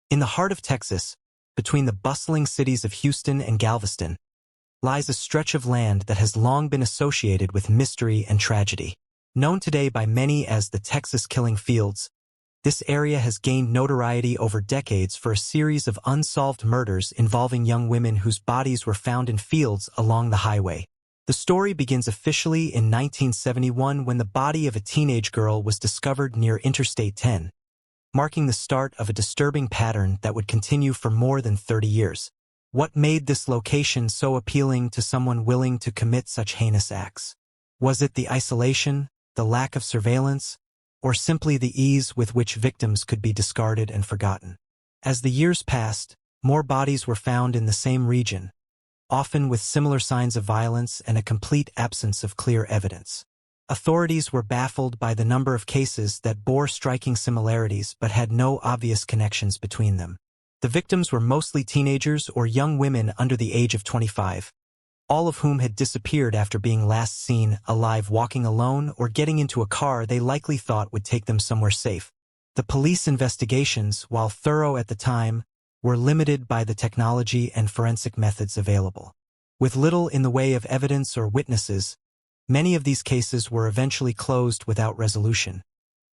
In the heart of Texas, between the bustling cities of Houston and Galveston, lies a stretch of land that has long been associated with mystery and tragedy. Known today by many as the Texas Killing Fields, this area has gained notoriety over decades for a series of unsolved murders involving young women whose bodies were found in fields along the highway. The story begins officially in 1971 when the body of a teenage girl was discovered near Interstate 10, marking the start of a disturbing pattern that would continue for more than 30 years. What made this location so appealing to someone willing to commit such heinous acts? Was it the isolation, the lack of surveillance, or simply the ease with which victims could be discarded and forgotten? As the years passed, more bodies were found in the same region, often with similar signs of violence and a complete absence of clear evidence. Authorities were baffled by the number of cases that bore striking similarities but had no obvious connections between them. The victims were mostly teenagers or young women under the age of 25, all of whom had disappeared after being last seen alive walking alone or getting into a car they likely thought would take them somewhere safe. The police investigations, while thorough at the time, were limited by the technology and forensic methods available. With little in the way of evidence or witnesses, many of these cases were eventually closed without resolution,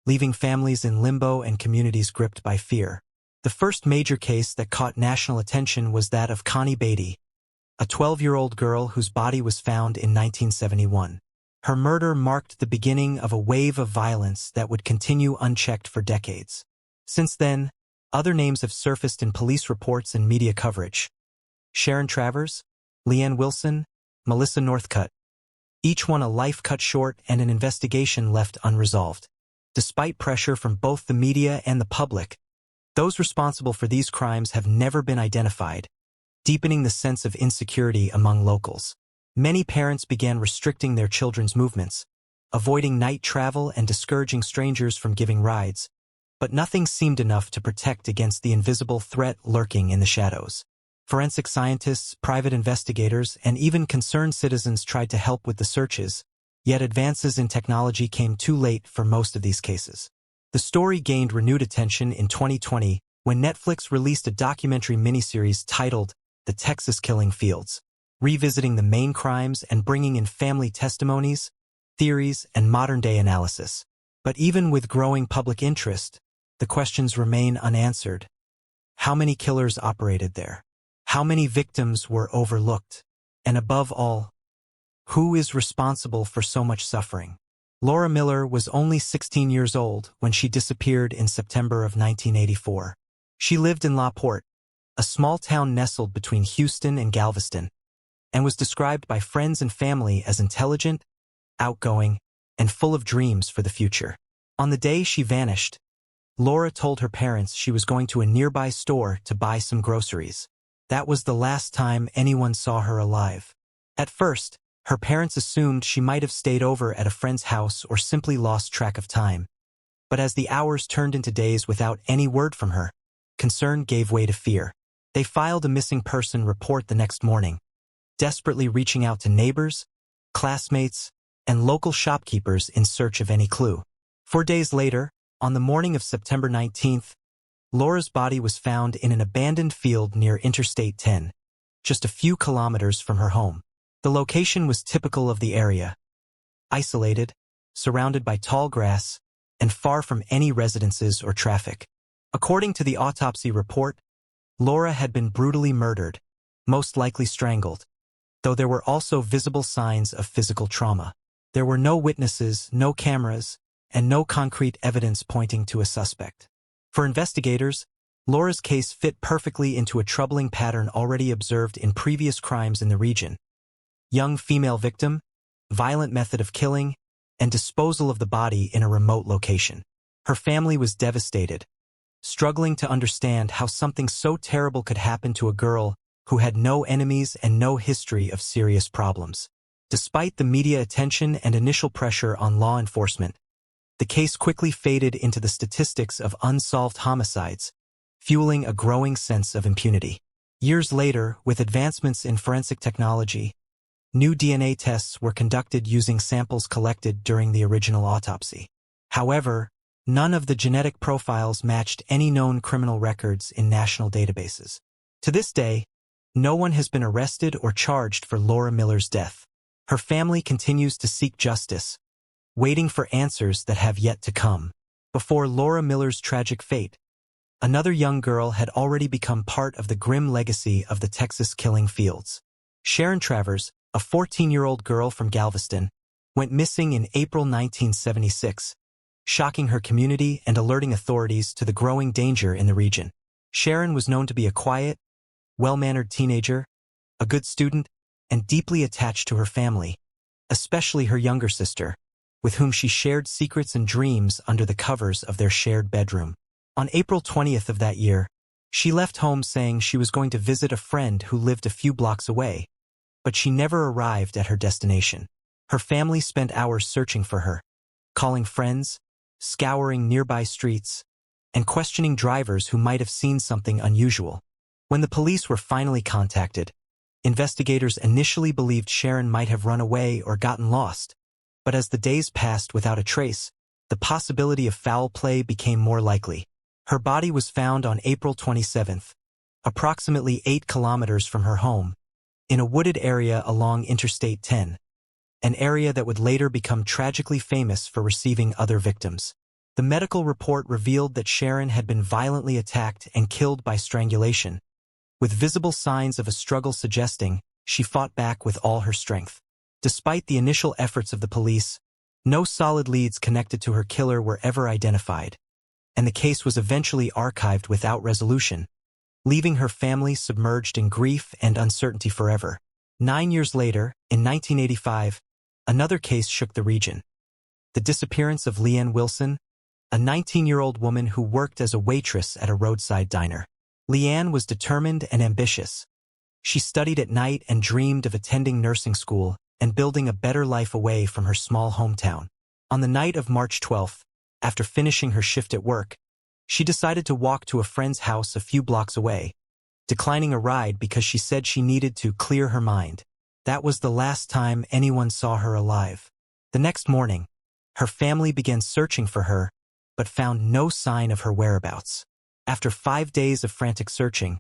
leaving families in limbo and communities gripped by fear. The first major case that caught national attention was that of Connie Beatty, a 12-year-old girl whose body was found in 1971. Her murder marked the beginning of a wave of violence that would continue unchecked for decades. Since then, other names have surfaced in police reports and media coverage. Sharon Travers, Leanne Wilson, Melissa Northcutt, each one a life cut short and an investigation left unresolved. Despite pressure from both the media and the public, those responsible for these crimes have never been identified, deepening the sense of insecurity among locals. Many parents began restricting their children's movements, avoiding night travel and discouraging strangers from giving rides, but nothing seemed enough to protect against the invisible threat lurking in the shadows. Forensic scientists, private investigators, and even concerned citizens tried to help with the searches, yet advances in technology came too late for most of these cases. The story gained renewed attention in 2020 when Netflix released a documentary miniseries titled The Texas Killing Fields, revisiting the main crimes and bringing in family testimonies, theories, and modern-day analysis. But even with growing public interest, the questions remain unanswered. How many killers operated there? How many victims were overlooked? And above all, who is responsible for so much suffering? Laura Miller was only 16 years old when she disappeared in September of 1984. She lived in La Porte, a small town nestled between Houston and Galveston, and was described by friends and family as intelligent, outgoing, and full of dreams for the future. On the day she vanished, Laura told her parents she was going to a nearby store to buy some groceries. That was the last time anyone saw her alive. At first, her parents assumed she might have stayed over at a friend's house or simply lost track of time. But as the hours turned into days without any word from her, concern gave way to fear. They filed a missing person report the next morning, desperately reaching out to neighbors, classmates, and local shopkeepers in search of any clue. 4 days later, on the morning of September 19th, Laura's body was found in an abandoned field near Interstate 10, just a few kilometers from her home. The location was typical of the area, isolated, surrounded by tall grass, and far from any residences or traffic. According to the autopsy report, Laura had been brutally murdered, most likely strangled, though there were also visible signs of physical trauma. There were no witnesses, no cameras, and no concrete evidence pointing to a suspect. For investigators, Laura's case fit perfectly into a troubling pattern already observed in previous crimes in the region. Young female victim, violent method of killing, and disposal of the body in a remote location. Her family was devastated, struggling to understand how something so terrible could happen to a girl who had no enemies and no history of serious problems. Despite the media attention and initial pressure on law enforcement, the case quickly faded into the statistics of unsolved homicides, fueling a growing sense of impunity. Years later, with advancements in forensic technology, new DNA tests were conducted using samples collected during the original autopsy. However, none of the genetic profiles matched any known criminal records in national databases. To this day, no one has been arrested or charged for Laura Miller's death. Her family continues to seek justice, waiting for answers that have yet to come. Before Laura Miller's tragic fate, another young girl had already become part of the grim legacy of the Texas killing fields. Sharon Travers, a 14-year-old girl from Galveston, went missing in April 1976, shocking her community and alerting authorities to the growing danger in the region. Sharon was known to be a quiet, well-mannered teenager, a good student, and deeply attached to her family, especially her younger sister, with whom she shared secrets and dreams under the covers of their shared bedroom. On April 20th of that year, she left home saying she was going to visit a friend who lived a few blocks away, but she never arrived at her destination. Her family spent hours searching for her, calling friends, scouring nearby streets, and questioning drivers who might have seen something unusual. When the police were finally contacted, investigators initially believed Sharon might have run away or gotten lost, but as the days passed without a trace, the possibility of foul play became more likely. Her body was found on April 27th, approximately 8 kilometers from her home, in a wooded area along Interstate 10, an area that would later become tragically famous for receiving other victims. The medical report revealed that Sharon had been violently attacked and killed by strangulation, with visible signs of a struggle suggesting she fought back with all her strength. Despite the initial efforts of the police, no solid leads connected to her killer were ever identified, and the case was eventually archived without resolution, leaving her family submerged in grief and uncertainty forever. 9 years later, in 1985, another case shook the region. The disappearance of Leanne Wilson, a 19-year-old woman who worked as a waitress at a roadside diner. Leanne was determined and ambitious. She studied at night and dreamed of attending nursing school and building a better life away from her small hometown. On the night of March 12th, after finishing her shift at work, she decided to walk to a friend's house a few blocks away, declining a ride because she said she needed to clear her mind. That was the last time anyone saw her alive. The next morning, her family began searching for her, but found no sign of her whereabouts. After 5 days of frantic searching,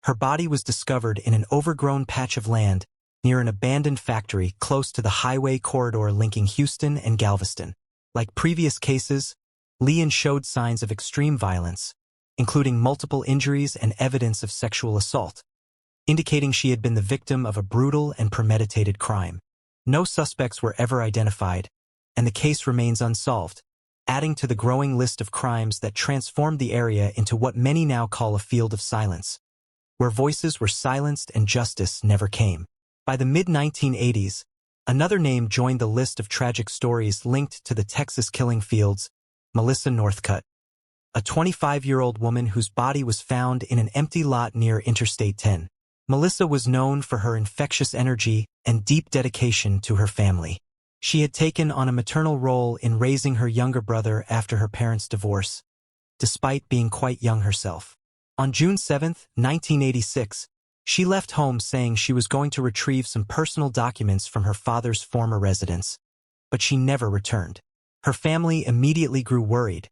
her body was discovered in an overgrown patch of land near an abandoned factory close to the highway corridor linking Houston and Galveston. Like previous cases, Leanne showed signs of extreme violence, including multiple injuries and evidence of sexual assault, indicating she had been the victim of a brutal and premeditated crime. No suspects were ever identified, and the case remains unsolved, adding to the growing list of crimes that transformed the area into what many now call a field of silence, where voices were silenced and justice never came. By the mid-1980s, another name joined the list of tragic stories linked to the Texas killing fields: Melissa Northcutt, a 25-year-old woman whose body was found in an empty lot near Interstate 10. Melissa was known for her infectious energy and deep dedication to her family. She had taken on a maternal role in raising her younger brother after her parents' divorce, despite being quite young herself. On June 7, 1986, she left home saying she was going to retrieve some personal documents from her father's former residence, but she never returned. Her family immediately grew worried,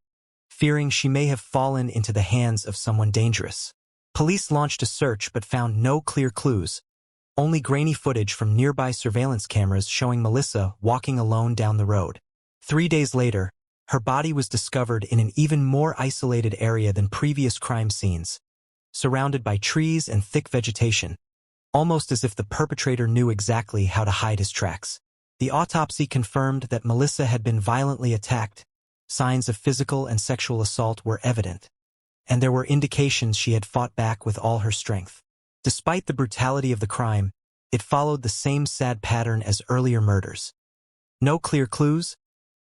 fearing she may have fallen into the hands of someone dangerous. Police launched a search but found no clear clues, only grainy footage from nearby surveillance cameras showing Melissa walking alone down the road. 3 days later, her body was discovered in an even more isolated area than previous crime scenes, surrounded by trees and thick vegetation, almost as if the perpetrator knew exactly how to hide his tracks. The autopsy confirmed that Melissa had been violently attacked. Signs of physical and sexual assault were evident, and there were indications she had fought back with all her strength. Despite the brutality of the crime, it followed the same sad pattern as earlier murders. No clear clues,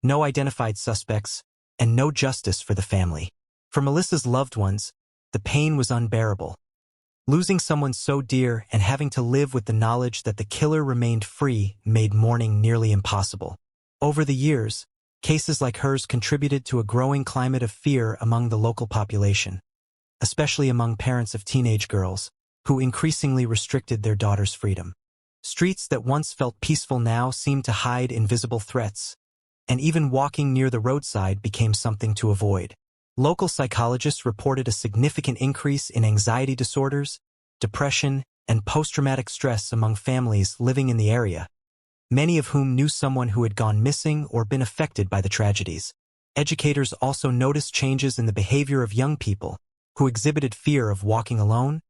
no identified suspects, and no justice for the family. For Melissa's loved ones, the pain was unbearable. Losing someone so dear and having to live with the knowledge that the killer remained free made mourning nearly impossible. Over the years, cases like hers contributed to a growing climate of fear among the local population, especially among parents of teenage girls, who increasingly restricted their daughters' freedom. Streets that once felt peaceful now seemed to hide invisible threats, and even walking near the roadside became something to avoid. Local psychologists reported a significant increase in anxiety disorders, depression, and post-traumatic stress among families living in the area, many of whom knew someone who had gone missing or been affected by the tragedies. Educators also noticed changes in the behavior of young people who exhibited fear of walking alone,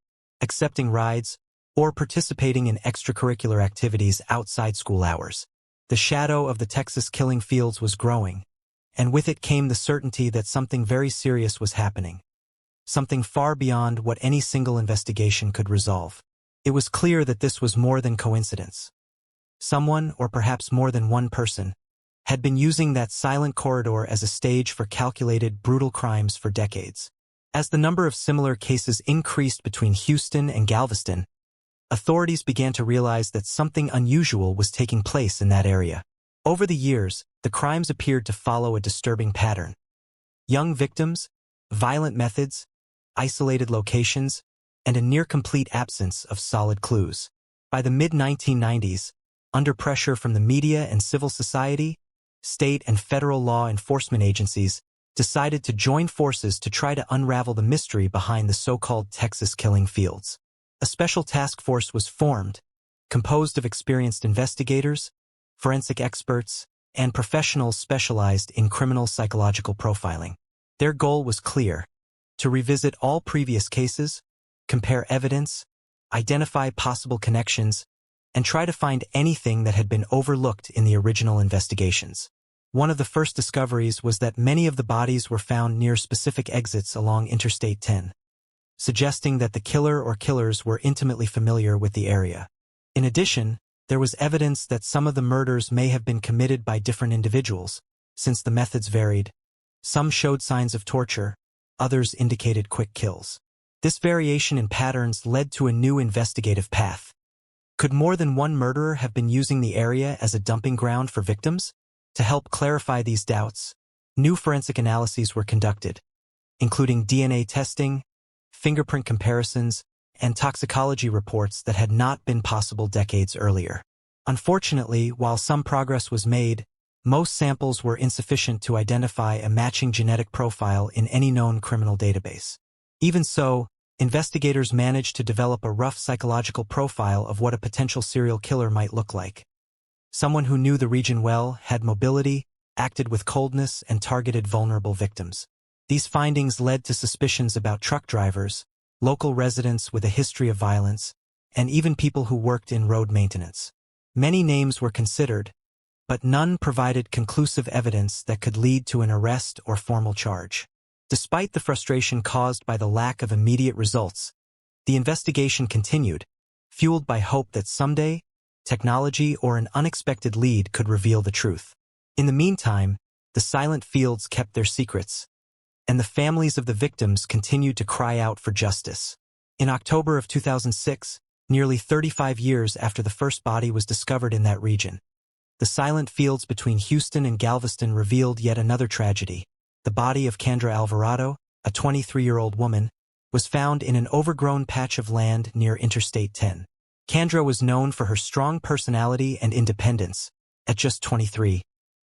accepting rides, or participating in extracurricular activities outside school hours. The shadow of the Texas killing fields was growing, and with it came the certainty that something very serious was happening, something far beyond what any single investigation could resolve. It was clear that this was more than coincidence. Someone, or perhaps more than one person, had been using that silent corridor as a stage for calculated, brutal crimes for decades. As the number of similar cases increased between Houston and Galveston, authorities began to realize that something unusual was taking place in that area. Over the years, the crimes appeared to follow a disturbing pattern. Young victims, violent methods, isolated locations, and a near-complete absence of solid clues. By the mid-1990s, under pressure from the media and civil society, state and federal law enforcement agencies decided to join forces to try to unravel the mystery behind the so-called Texas killing fields. A special task force was formed, composed of experienced investigators, forensic experts, and professionals specialized in criminal psychological profiling. Their goal was clear: to revisit all previous cases, compare evidence, identify possible connections, and try to find anything that had been overlooked in the original investigations. One of the first discoveries was that many of the bodies were found near specific exits along Interstate 10, suggesting that the killer or killers were intimately familiar with the area. In addition, there was evidence that some of the murders may have been committed by different individuals, since the methods varied. Some showed signs of torture, others indicated quick kills. This variation in patterns led to a new investigative path. Could more than one murderer have been using the area as a dumping ground for victims? To help clarify these doubts, new forensic analyses were conducted, including DNA testing, fingerprint comparisons, and toxicology reports that had not been possible decades earlier. Unfortunately, while some progress was made, most samples were insufficient to identify a matching genetic profile in any known criminal database. Even so, investigators managed to develop a rough psychological profile of what a potential serial killer might look like. Someone who knew the region well, had mobility, acted with coldness, and targeted vulnerable victims. These findings led to suspicions about truck drivers, local residents with a history of violence, and even people who worked in road maintenance. Many names were considered, but none provided conclusive evidence that could lead to an arrest or formal charge. Despite the frustration caused by the lack of immediate results, the investigation continued, fueled by hope that someday, technology or an unexpected lead could reveal the truth. In the meantime, the silent fields kept their secrets, and the families of the victims continued to cry out for justice. In October of 2006, nearly 35 years after the first body was discovered in that region, the silent fields between Houston and Galveston revealed yet another tragedy. The body of Kendra Alvarado, a 23-year-old woman, was found in an overgrown patch of land near Interstate 10. Kendra was known for her strong personality and independence. At just 23,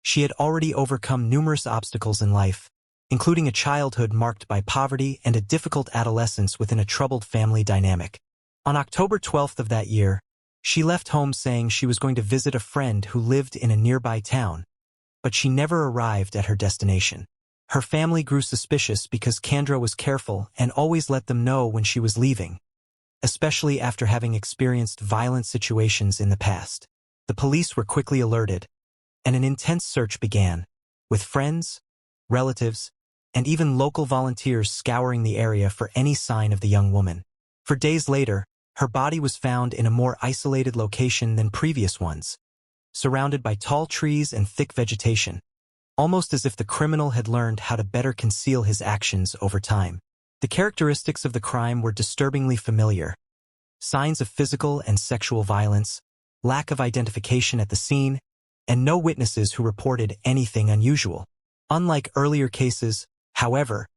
she had already overcome numerous obstacles in life, including a childhood marked by poverty and a difficult adolescence within a troubled family dynamic. On October 12th of that year, she left home saying she was going to visit a friend who lived in a nearby town, but she never arrived at her destination. Her family grew suspicious because Kendra was careful and always let them know when she was leaving, especially after having experienced violent situations in the past. The police were quickly alerted, and an intense search began, with friends, relatives, and even local volunteers scouring the area for any sign of the young woman. For days later, her body was found in a more isolated location than previous ones, surrounded by tall trees and thick vegetation, almost as if the criminal had learned how to better conceal his actions over time. The characteristics of the crime were disturbingly familiar: signs of physical and sexual violence, lack of identification at the scene, and no witnesses who reported anything unusual. Unlike earlier cases, however,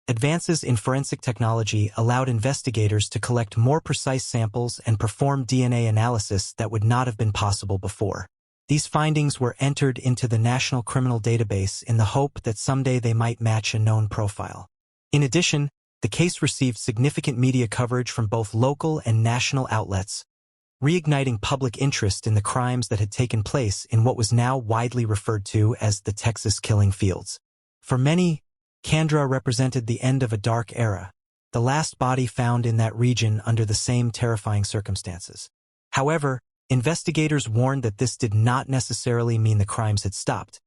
advances in forensic technology allowed investigators to collect more precise samples and perform DNA analysis that would not have been possible before. These findings were entered into the National Criminal Database in the hope that someday they might match a known profile. In addition, the case received significant media coverage from both local and national outlets, reigniting public interest in the crimes that had taken place in what was now widely referred to as the Texas killing fields. For many, Candra represented the end of a dark era, the last body found in that region under the same terrifying circumstances. However, investigators warned that this did not necessarily mean the crimes had stopped.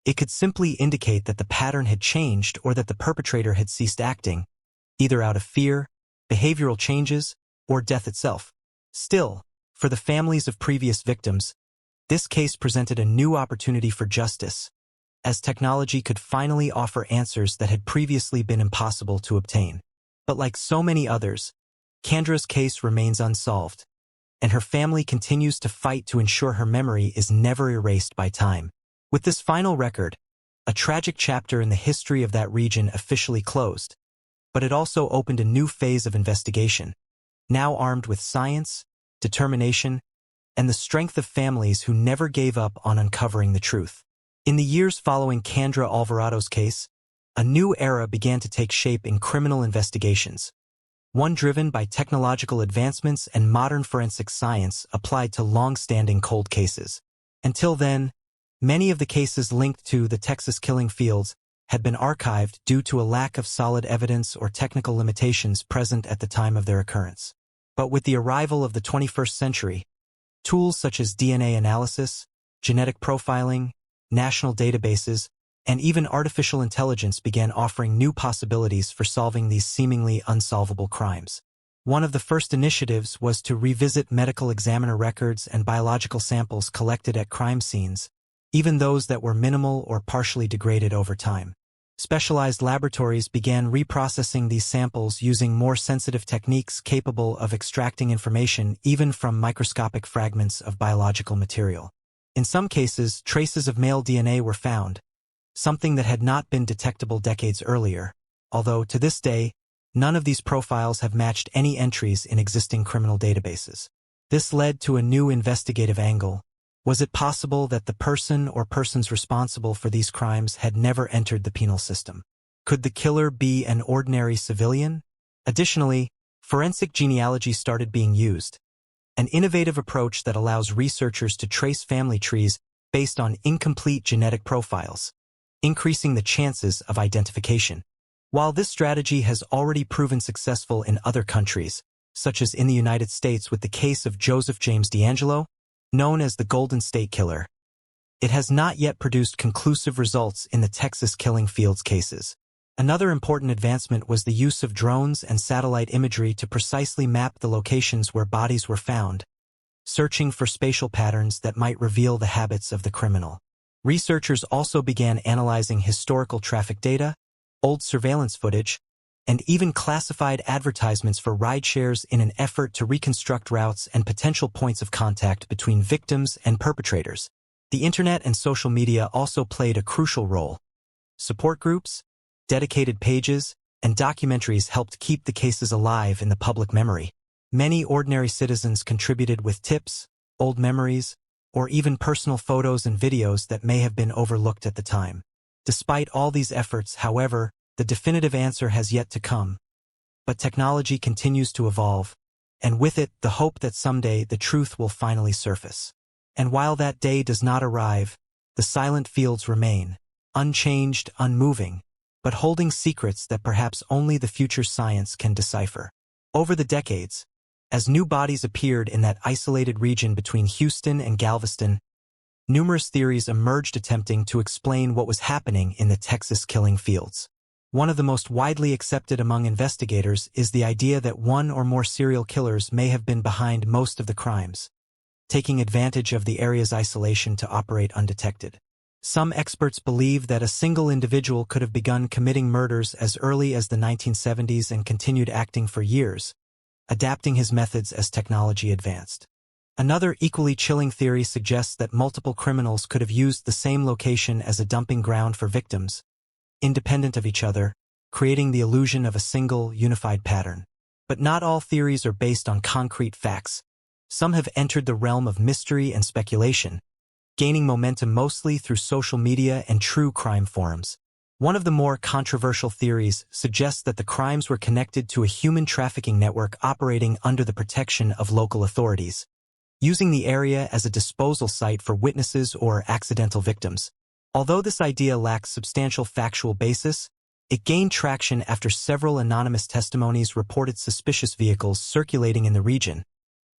It could simply indicate that the pattern had changed or that the perpetrator had ceased acting, either out of fear, behavioral changes, or death itself. Still, for the families of previous victims, this case presented a new opportunity for justice, as technology could finally offer answers that had previously been impossible to obtain. But like so many others, Candra's case remains unsolved, and her family continues to fight to ensure her memory is never erased by time. With this final record, a tragic chapter in the history of that region officially closed, but it also opened a new phase of investigation, now armed with science, determination, and the strength of families who never gave up on uncovering the truth. In the years following Candra Alvarado's case, a new era began to take shape in criminal investigations, one driven by technological advancements and modern forensic science applied to long-standing cold cases. Until then, many of the cases linked to the Texas killing fields had been archived due to a lack of solid evidence or technical limitations present at the time of their occurrence. But with the arrival of the 21st century, tools such as DNA analysis, genetic profiling, national databases, and even artificial intelligence began offering new possibilities for solving these seemingly unsolvable crimes. One of the first initiatives was to revisit medical examiner records and biological samples collected at crime scenes, even those that were minimal or partially degraded over time. Specialized laboratories began reprocessing these samples using more sensitive techniques capable of extracting information even from microscopic fragments of biological material. In some cases, traces of male DNA were found, something that had not been detectable decades earlier, although to this day, none of these profiles have matched any entries in existing criminal databases. This led to a new investigative angle. Was it possible that the person or persons responsible for these crimes had never entered the penal system? Could the killer be an ordinary civilian? Additionally, forensic genealogy started being used, an innovative approach that allows researchers to trace family trees based on incomplete genetic profiles, increasing the chances of identification. While this strategy has already proven successful in other countries, such as in the United States with the case of Joseph James DeAngelo, known as the Golden State Killer, it has not yet produced conclusive results in the Texas killing fields cases. Another important advancement was the use of drones and satellite imagery to precisely map the locations where bodies were found, searching for spatial patterns that might reveal the habits of the criminal. Researchers also began analyzing historical traffic data, old surveillance footage, and even classified advertisements for rideshares in an effort to reconstruct routes and potential points of contact between victims and perpetrators. The internet and social media also played a crucial role. Support groups, dedicated pages, and documentaries helped keep the cases alive in the public memory. Many ordinary citizens contributed with tips, old memories, or even personal photos and videos that may have been overlooked at the time. Despite all these efforts, however, the definitive answer has yet to come. But technology continues to evolve, and with it, the hope that someday the truth will finally surface. And while that day does not arrive, the silent fields remain, unchanged, unmoving, but holding secrets that perhaps only the future science can decipher. Over the decades, as new bodies appeared in that isolated region between Houston and Galveston, numerous theories emerged attempting to explain what was happening in the Texas killing fields. One of the most widely accepted among investigators is the idea that one or more serial killers may have been behind most of the crimes, taking advantage of the area's isolation to operate undetected. Some experts believe that a single individual could have begun committing murders as early as the 1970s and continued acting for years, adapting his methods as technology advanced. Another equally chilling theory suggests that multiple criminals could have used the same location as a dumping ground for victims, independent of each other, creating the illusion of a single, unified pattern. But not all theories are based on concrete facts. Some have entered the realm of mystery and speculation, gaining momentum mostly through social media and true crime forums. One of the more controversial theories suggests that the crimes were connected to a human trafficking network operating under the protection of local authorities, using the area as a disposal site for witnesses or accidental victims. Although this idea lacks substantial factual basis, it gained traction after several anonymous testimonies reported suspicious vehicles circulating in the region,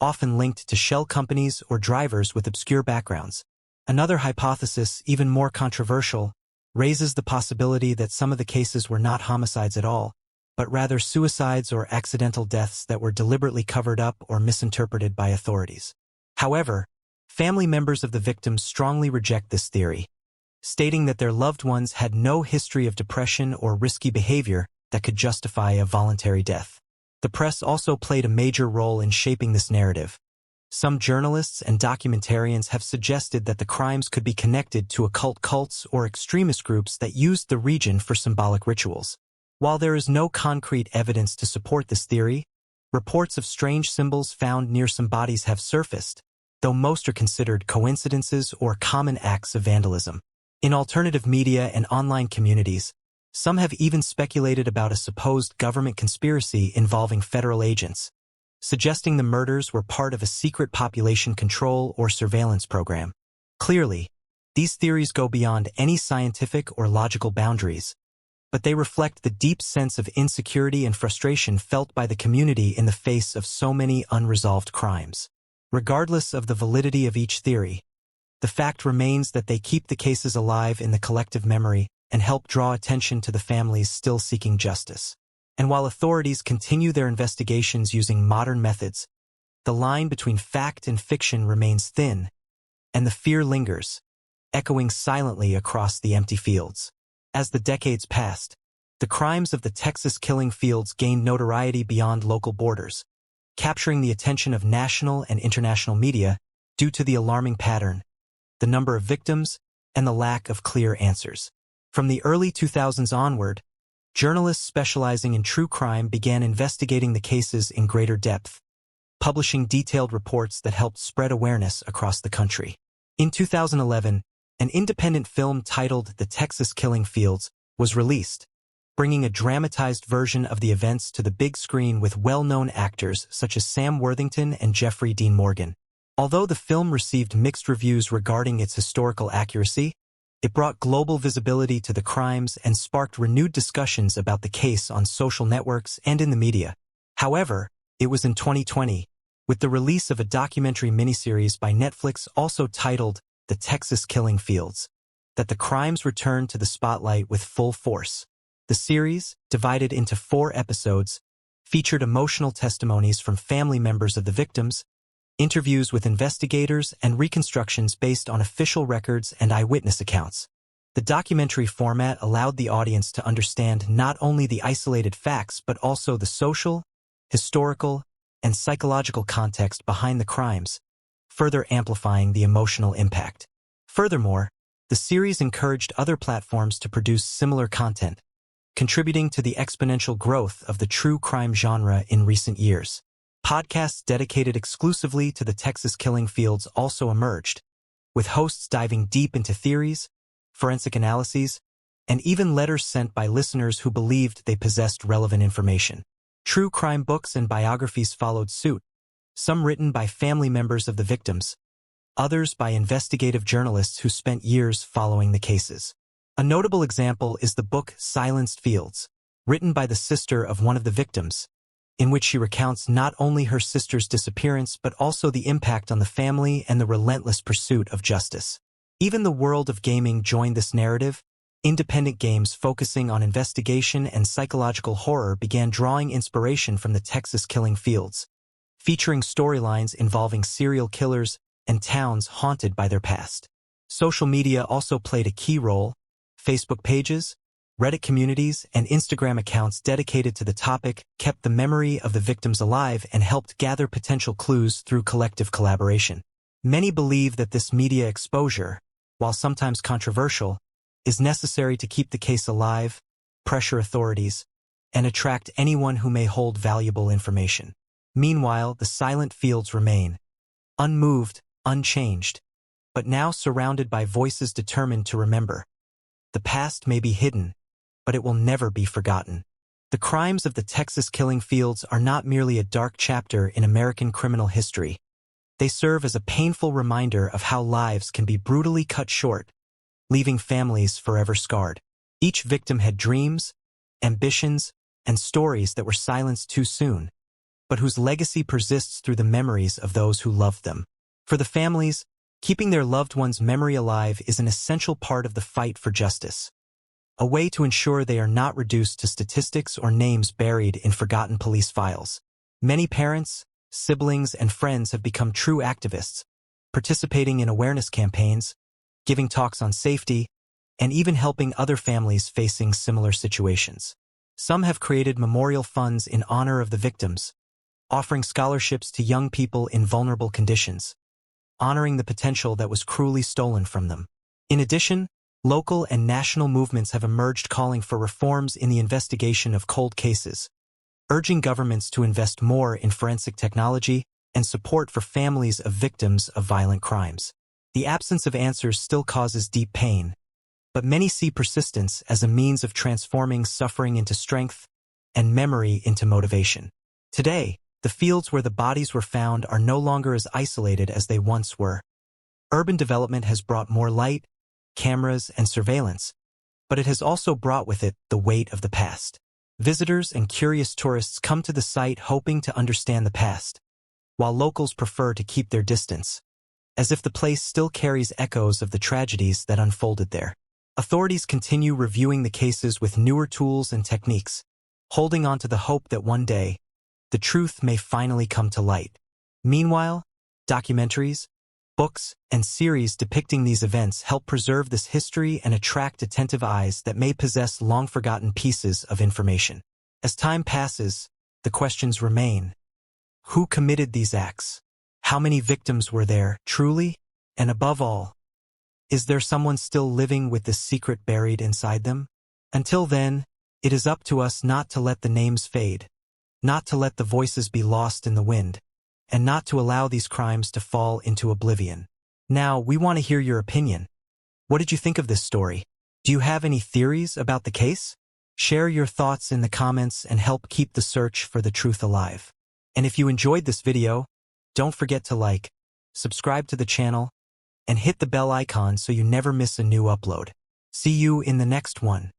often linked to shell companies or drivers with obscure backgrounds. Another hypothesis, even more controversial, raises the possibility that some of the cases were not homicides at all, but rather suicides or accidental deaths that were deliberately covered up or misinterpreted by authorities. However, family members of the victims strongly reject this theory, stating that their loved ones had no history of depression or risky behavior that could justify a voluntary death. The press also played a major role in shaping this narrative. Some journalists and documentarians have suggested that the crimes could be connected to occult cults or extremist groups that used the region for symbolic rituals. While there is no concrete evidence to support this theory, reports of strange symbols found near some bodies have surfaced, though most are considered coincidences or common acts of vandalism. In alternative media and online communities, some have even speculated about a supposed government conspiracy involving federal agents, suggesting the murders were part of a secret population control or surveillance program. Clearly, these theories go beyond any scientific or logical boundaries, but they reflect the deep sense of insecurity and frustration felt by the community in the face of so many unresolved crimes. Regardless of the validity of each theory, the fact remains that they keep the cases alive in the collective memory and help draw attention to the families still seeking justice. And while authorities continue their investigations using modern methods, the line between fact and fiction remains thin, and the fear lingers, echoing silently across the empty fields. As the decades passed, the crimes of the Texas killing fields gained notoriety beyond local borders, capturing the attention of national and international media due to the alarming pattern, the number of victims, and the lack of clear answers. From the early 2000s onward, journalists specializing in true crime began investigating the cases in greater depth, publishing detailed reports that helped spread awareness across the country. In 2011, an independent film titled The Texas Killing Fields was released, bringing a dramatized version of the events to the big screen with well-known actors such as Sam Worthington and Jeffrey Dean Morgan. Although the film received mixed reviews regarding its historical accuracy, it brought global visibility to the crimes and sparked renewed discussions about the case on social networks and in the media. However, it was in 2020, with the release of a documentary miniseries by Netflix also titled The Texas Killing Fields, that the crimes returned to the spotlight with full force. The series, divided into 4 episodes, featured emotional testimonies from family members of the victims, interviews with investigators, and reconstructions based on official records and eyewitness accounts. The documentary format allowed the audience to understand not only the isolated facts but also the social, historical, and psychological context behind the crimes, further amplifying the emotional impact. Furthermore, the series encouraged other platforms to produce similar content, contributing to the exponential growth of the true crime genre in recent years. Podcasts dedicated exclusively to the Texas killing fields also emerged, with hosts diving deep into theories, forensic analyses, and even letters sent by listeners who believed they possessed relevant information. True crime books and biographies followed suit, some written by family members of the victims, others by investigative journalists who spent years following the cases. A notable example is the book Silenced Fields, written by the sister of one of the victims, in which she recounts not only her sister's disappearance but also the impact on the family and the relentless pursuit of justice. Even the world of gaming joined this narrative. Independent games focusing on investigation and psychological horror began drawing inspiration from the Texas killing fields, featuring storylines involving serial killers and towns haunted by their past. Social media also played a key role. Facebook pages, Reddit communities, and Instagram accounts dedicated to the topic kept the memory of the victims alive and helped gather potential clues through collective collaboration. Many believe that this media exposure, while sometimes controversial, is necessary to keep the case alive, pressure authorities, and attract anyone who may hold valuable information. Meanwhile, the silent fields remain, unmoved, unchanged, but now surrounded by voices determined to remember. The past may be hidden, but it will never be forgotten. The crimes of the Texas killing fields are not merely a dark chapter in American criminal history. They serve as a painful reminder of how lives can be brutally cut short, leaving families forever scarred. Each victim had dreams, ambitions, and stories that were silenced too soon, but whose legacy persists through the memories of those who loved them. For the families, keeping their loved one's memory alive is an essential part of the fight for justice, a way to ensure they are not reduced to statistics or names buried in forgotten police files. Many parents, siblings, and friends have become true activists, participating in awareness campaigns, giving talks on safety, and even helping other families facing similar situations. Some have created memorial funds in honor of the victims, offering scholarships to young people in vulnerable conditions, honoring the potential that was cruelly stolen from them. In addition, local and national movements have emerged calling for reforms in the investigation of cold cases, urging governments to invest more in forensic technology and support for families of victims of violent crimes. The absence of answers still causes deep pain, but many see persistence as a means of transforming suffering into strength and memory into motivation. Today, the fields where the bodies were found are no longer as isolated as they once were. Urban development has brought more light, cameras, and surveillance, but it has also brought with it the weight of the past. Visitors and curious tourists come to the site hoping to understand the past, while locals prefer to keep their distance, as if the place still carries echoes of the tragedies that unfolded there. Authorities continue reviewing the cases with newer tools and techniques, holding on to the hope that one day, the truth may finally come to light. Meanwhile, documentaries, books, and series depicting these events help preserve this history and attract attentive eyes that may possess long-forgotten pieces of information. As time passes, the questions remain. Who committed these acts? How many victims were there, truly? And above all, is there someone still living with this secret buried inside them? Until then, it is up to us not to let the names fade, not to let the voices be lost in the wind, and not to allow these crimes to fall into oblivion. Now, we want to hear your opinion. What did you think of this story? Do you have any theories about the case? Share your thoughts in the comments and help keep the search for the truth alive. And if you enjoyed this video, don't forget to like, subscribe to the channel, and hit the bell icon so you never miss a new upload. See you in the next one.